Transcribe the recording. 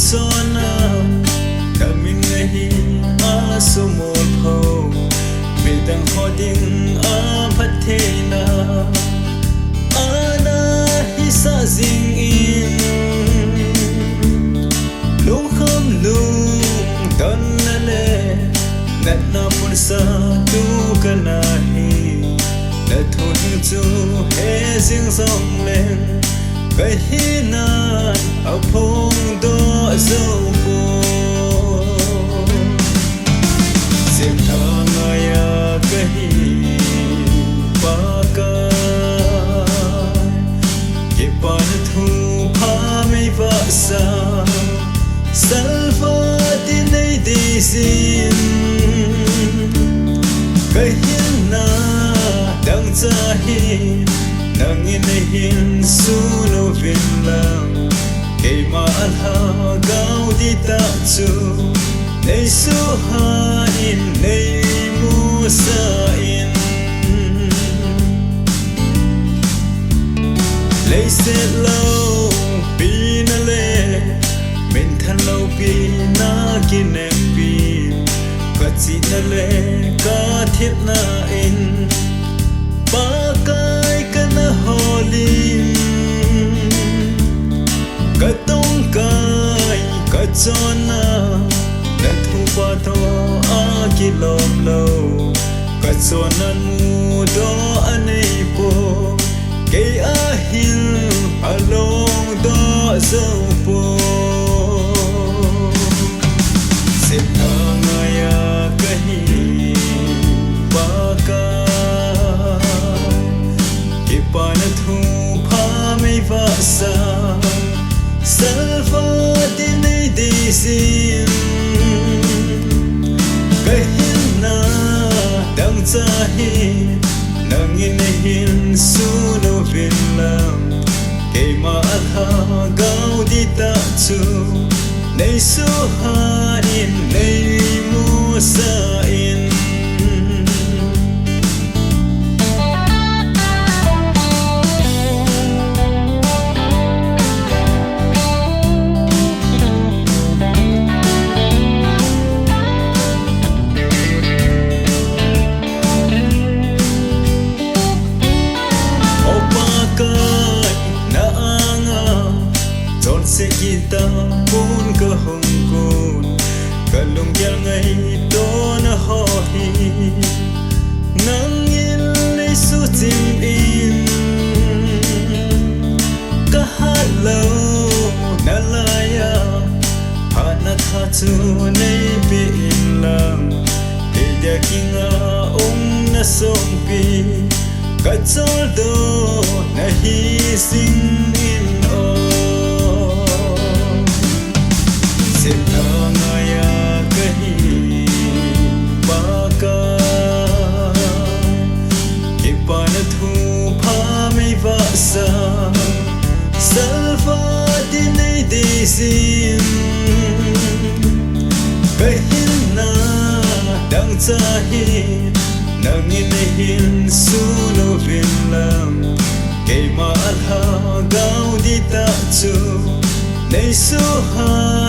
Zona coming hi a sumo pho be dang hoding a pathena ana hi sa jing in lung kham lung don na le nat na pun sa tu kana hi na thu hi chu he jing song len cái hi na a phong do dâu phố xem thang aya cái hi ba ca ke pan thu pha mai va sa salva di nei di sim cái hi na đang cha hi nang in hin suno vinlang kay maala gaw di ta chu nei su hain nei mu sa in lei se lo pin le min than lo pi na kin em pi ka chi na le ka thip na in ba kai kana holim ka tong kai ka chona na thu pa to a ki lom lo ka chona mu do anei po ke a hil along do zo po se na ya ka hi ba ka pan thu pha mai va sa salva di nei di sim cái hin na đang cha hi nang in hin su no vin lam ke ma ha gau di ta chu nei su ha in nei mu sa in se kita pun ke hong kun kalung yang ngai to na ho hi nang in le su tim in ka halo na la ya ha na tha chu nei bi in lam ke dia kinga na song pi ka chol do na hi sing in o aya kahi ba ka ke pan thu pha mai va sa salva di nei di sim kahi na dang cha hi nang in hin su no vin lam ke ma ha gau di ta chu nei su ha